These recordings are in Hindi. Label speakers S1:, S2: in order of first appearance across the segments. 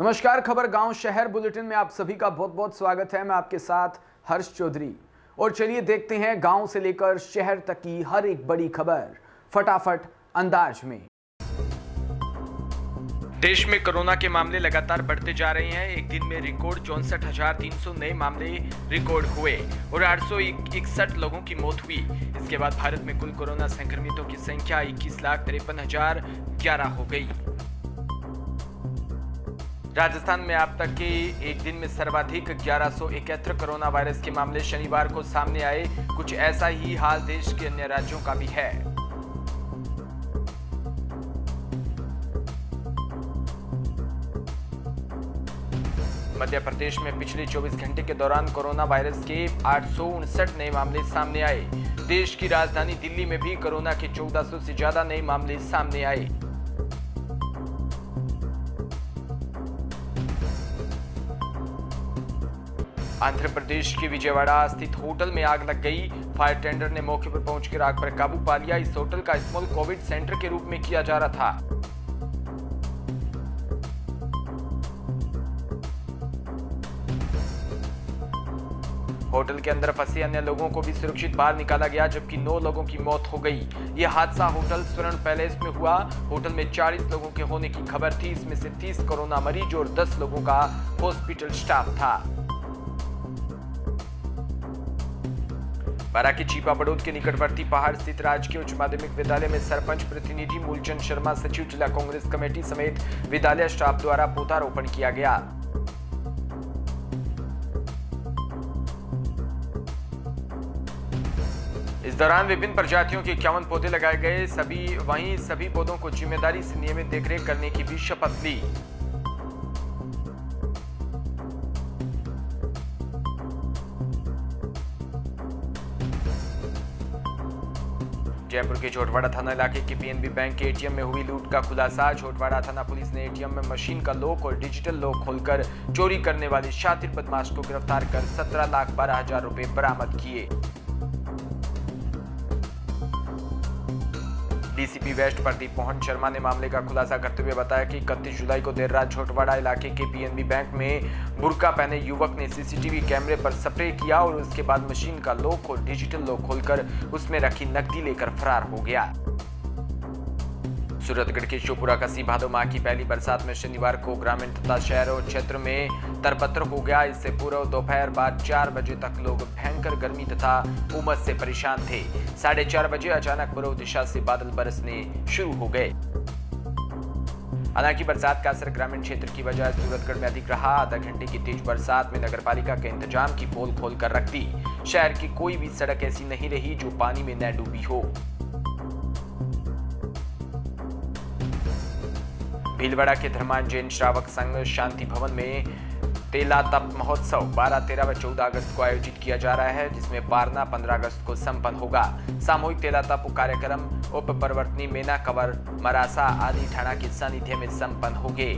S1: नमस्कार, खबर गांव शहर बुलेटिन में आप सभी का बहुत बहुत स्वागत है। मैं आपके साथ हर्ष चौधरी और चलिए देखते हैं गांव से लेकर शहर तक की हर एक बड़ी खबर फटाफट अंदाज में। देश में कोरोना के मामले लगातार बढ़ते जा रहे हैं। एक दिन में रिकॉर्ड 64,300 नए मामले रिकॉर्ड हुए और 861 लोगों की मौत हुई। इसके बाद भारत में कुल कोरोना संक्रमितों की संख्या 21,53,011 हो गई। राजस्थान में अब तक के एक दिन में सर्वाधिक 1171 कोरोना वायरस के मामले शनिवार को सामने आए। कुछ ऐसा ही हाल देश के अन्य राज्यों का भी है। मध्य प्रदेश में पिछले 24 घंटे के दौरान कोरोना वायरस के 859 नए मामले सामने आए। देश की राजधानी दिल्ली में भी कोरोना के 1400 से ज्यादा नए मामले सामने आए। आंध्र प्रदेश के विजयवाड़ा स्थित होटल में आग लग गई। फायर टेंडर ने मौके पर पहुंचकर आग पर काबू पा लिया। इस होटल का इस्तेमाल कोविड सेंटर के रूप में किया जा रहा था। होटल के अंदर फंसे अन्य लोगों को भी सुरक्षित बाहर निकाला गया, जबकि 9 लोगों की मौत हो गई। यह हादसा होटल स्वर्ण पैलेस में हुआ। होटल में 40 लोगों के होने की खबर थी। इसमें से 30 कोरोना मरीज और 10 लोगों का हॉस्पिटल स्टाफ था। बारां के चीपा बड़ौद के निकटवर्ती पहाड़ स्थित राजकीय उच्च माध्यमिक विद्यालय में सरपंच प्रतिनिधि मूलचंद शर्मा, सचिव जिला कांग्रेस कमेटी समेत विद्यालय स्टाफ द्वारा पौधारोपण किया गया। इस दौरान विभिन्न प्रजातियों के 51 पौधे लगाए गए। सभी पौधों को जिम्मेदारी से नियमित देखरेख करने की भी शपथ ली। जयपुर के झोटवाड़ा थाना इलाके के पीएनबी बैंक के एटीएम में हुई लूट का खुलासा। झोटवाड़ा थाना पुलिस ने एटीएम में मशीन का लॉक और डिजिटल लॉक खोलकर चोरी करने वाले शातिर बदमाश को गिरफ्तार कर 17,12,000 रुपए बरामद किए। डीसीपी वेस्ट प्रदीप मोहन शर्मा ने मामले का खुलासा करते हुए बताया कि 31 जुलाई को देर रात झोटवाड़ा इलाके के पीएनबी बैंक में बुर्का पहने युवक ने सीसीटीवी कैमरे पर स्प्रे किया और उसके बाद मशीन का लॉक और डिजिटल लॉक खोलकर उसमें रखी नकदी लेकर फरार हो गया। सूरतगढ़ के शिवपुरा कस्बा भादो माह की पहली बरसात में शनिवार को ग्रामीण तथा शहरों क्षेत्र में तरबतर हो गया। इससे पूर्व दोपहर बाद 4 बजे तक लोग भयंकर गर्मी तथा उमस से परेशान थे। 4:30 बजे अचानक पूर्व दिशा से बादल बरसने शुरू हो गए। हालांकि बरसात का असर ग्रामीण क्षेत्र की वजह सूरतगढ़ में अधिक रहा। आधा घंटे की तेज बरसात में नगरपालिका के इंतजाम की पोल खोल कर रख दी। शहर की कोई भी सड़क ऐसी नहीं रही जो पानी में न डूबी हो। भीलवाड़ा के धर्मान जैन श्रावक संघ शांति भवन में तेला तप महोत्सव 12, 13 व 14 अगस्त को आयोजित किया जा रहा है, जिसमें पारना 15 अगस्त को संपन्न होगा। सामूहिक तेला तप कार्यक्रम उप प्रवर्तनी मेना कंवर मरासा आदि ठाणा के सानिध्य में संपन्न होंगे।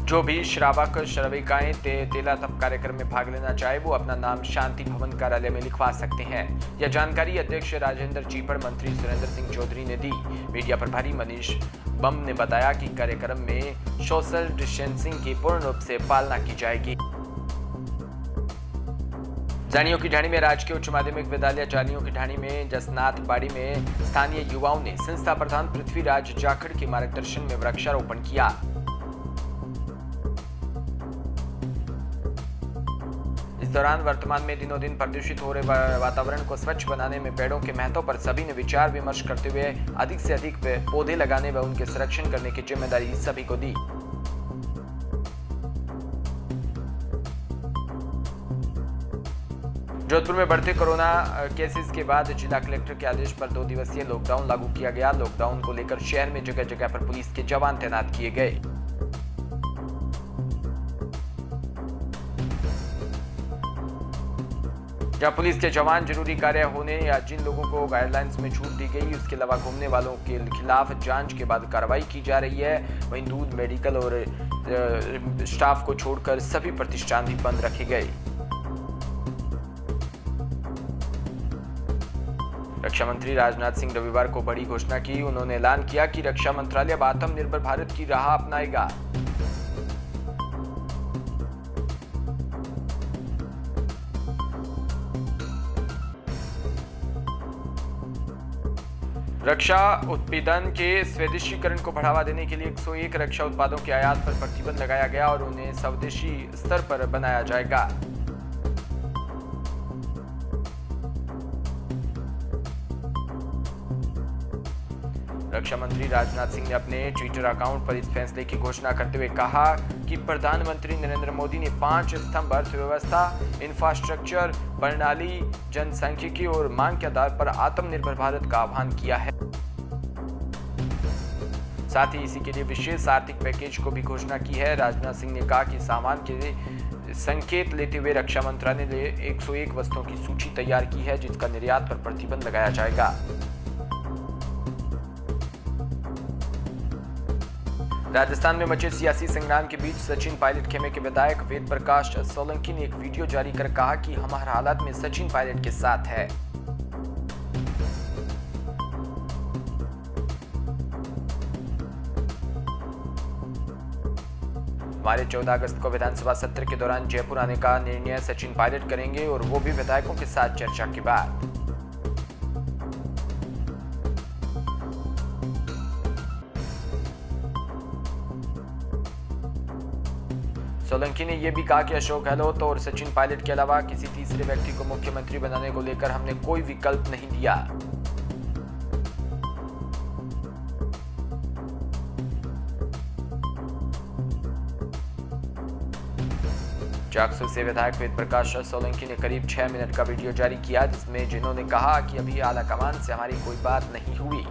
S1: जो भी श्रावक श्राविकाएं तेला तप कार्यक्रम में भाग लेना चाहे वो अपना नाम शांति भवन कार्यालय में लिखवा सकते हैं। यह जानकारी अध्यक्ष राजेंद्र चीपड़, मंत्री सुरेंद्र सिंह चौधरी ने दी। मीडिया प्रभारी मनीष बम ने बताया कि कार्यक्रम में सोशल डिस्टेंसिंग की पूर्ण रूप से पालना की जाएगी। जानियों की ढाणी में राजकीय उच्च माध्यमिक विद्यालय जानियों की ढाणी में जसनाथ बाड़ी में स्थानीय युवाओं ने संस्था प्रधान पृथ्वीराज जाखड़ के मार्गदर्शन में वृक्षारोपण किया। इस दौरान वर्तमान में दिनों दिन प्रदूषित हो रहे वातावरण को स्वच्छ बनाने में पेड़ों के महत्व पर सभी ने विचार विमर्श करते हुए अधिक से अधिक पौधे लगाने व उनके संरक्षण करने की जिम्मेदारी सभी को दी। जोधपुर में बढ़ते कोरोना केसेस के बाद जिला कलेक्टर के आदेश पर 2 दिवसीय लॉकडाउन लागू किया गया। लॉकडाउन को लेकर शहर में जगह जगह पर पुलिस के जवान तैनात किए गए। जहां पुलिस के जवान जरूरी कार्य होने या जिन लोगों को गाइडलाइंस में छूट दी गई उसके अलावा घूमने वालों के खिलाफ जांच के बाद कार्रवाई की जा रही है। वहीं दूध, मेडिकल और स्टाफ को छोड़कर सभी प्रतिष्ठान भी बंद रखे गए। रक्षा मंत्री राजनाथ सिंह रविवार को बड़ी घोषणा की। उन्होंने ऐलान किया कि रक्षा मंत्रालय अब आत्मनिर्भर भारत की राह अपनाएगा। रक्षा उत्पादन के स्वदेशीकरण को बढ़ावा देने के लिए 101 रक्षा उत्पादों के आयात पर प्रतिबंध लगाया गया और उन्हें स्वदेशी स्तर पर बनाया जाएगा। रक्षा मंत्री राजनाथ सिंह ने अपने ट्विटर अकाउंट पर इस फैसले की घोषणा करते हुए कहा कि प्रधानमंत्री नरेंद्र मोदी ने 5 स्तंभ अर्थव्यवस्था, इंफ्रास्ट्रक्चर, प्रणाली, जनसांख्यिकी और मांग के आधार पर आत्मनिर्भर भारत का आह्वान किया है। साथ ही इसी के लिए विशेष आर्थिक पैकेज को भी घोषणा की है। राजनाथ सिंह ने कहा कि सामान के संकेत लेते हुए रक्षा मंत्रालय ने 101 वस्तुओं की सूची तैयार की है जिसका निर्यात पर प्रतिबंध लगाया जाएगा। राजस्थान में मचे सियासी संग्राम के बीच सचिन पायलट खेमे के विधायक वेद प्रकाश सोलंकी ने एक वीडियो जारी कर कहा कि हम हर हालत में सचिन पायलट के साथ है। हमारे 14 अगस्त को विधानसभा सत्र के दौरान जयपुर आने का निर्णय सचिन पायलट करेंगे और वो भी विधायकों के साथ चर्चा के बाद। सोलंकी ने यह भी कहा कि अशोक गहलोत और सचिन पायलट के अलावा किसी तीसरे व्यक्ति को मुख्यमंत्री बनाने को लेकर हमने कोई विकल्प नहीं दिया। जागसू से विधायक वेद प्रकाश सोलंकी ने करीब 6 मिनट का वीडियो जारी किया जिसमें जिन्होंने कहा कि अभी आला कमान से हमारी कोई बात नहीं हुई।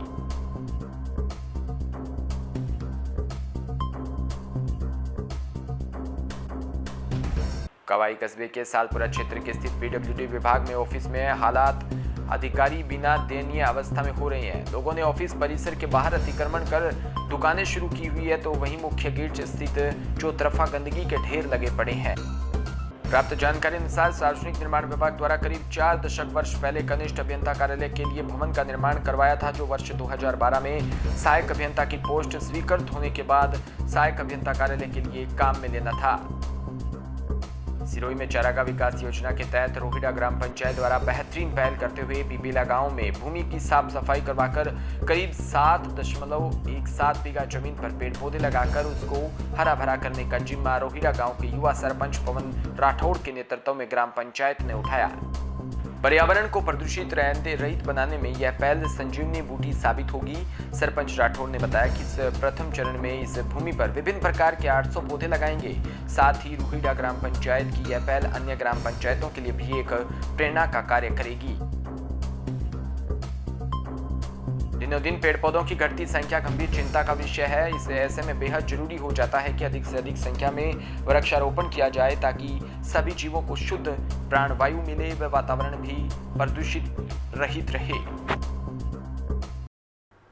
S1: कवाई कस्बे के सालपुरा क्षेत्र के स्थित पीडब्ल्यूडी विभाग में ऑफिस में हालात अधिकारी बिना दयनीय अवस्था में हो रहे हैं। लोगों ने ऑफिस परिसर के बाहर अतिक्रमण कर दुकानें शुरू की हुई है तो वहीं मुख्य गेट स्थित चौतरफा गंदगी के ढेर लगे पड़े हैं। प्राप्त जानकारी अनुसार सार्वजनिक निर्माण विभाग द्वारा करीब 4 दशक वर्ष पहले कनिष्ठ अभियंता कार्यालय के लिए भवन का निर्माण करवाया था जो वर्ष 2012 में सहायक अभियंता की पोस्ट स्वीकृत होने के बाद सहायक अभियंता कार्यालय के लिए काम में लेना था। सिरोही में चारागाह विकास योजना के तहत रोहिड़ा ग्राम पंचायत द्वारा बेहतरीन पहल करते हुए पिबेला गांव में भूमि की साफ सफाई करवाकर करीब 7.17 बीघा जमीन पर पेड़ पौधे लगाकर उसको हरा भरा करने का जिम्मा रोहिड़ा गांव के युवा सरपंच पवन राठौड़ के नेतृत्व में ग्राम पंचायत ने उठाया। पर्यावरण को प्रदूषित रहित बनाने में यह पहल संजीवनी बूटी साबित होगी। सरपंच राठौड़ ने बताया कि इस प्रथम चरण में इस भूमि पर विभिन्न प्रकार के 800 पौधे लगाएंगे। साथ ही रोहिड़ा ग्राम पंचायत की यह पहल अन्य ग्राम पंचायतों के लिए भी एक प्रेरणा का कार्य करेगी। दिनों दिन पेड़ पौधों की घटती संख्या गंभीर चिंता का विषय है। इसे ऐसे में बेहद जरूरी हो जाता है कि अधिक से अधिक संख्या में वृक्षारोपण किया जाए ताकि सभी जीवों को शुद्ध प्राणवायु मिले व वातावरण भी प्रदूषित रहित रहे।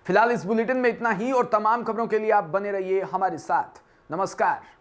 S2: फिलहाल इस बुलेटिन में इतना ही और तमाम खबरों के लिए आप बने रहिए हमारे साथ। नमस्कार।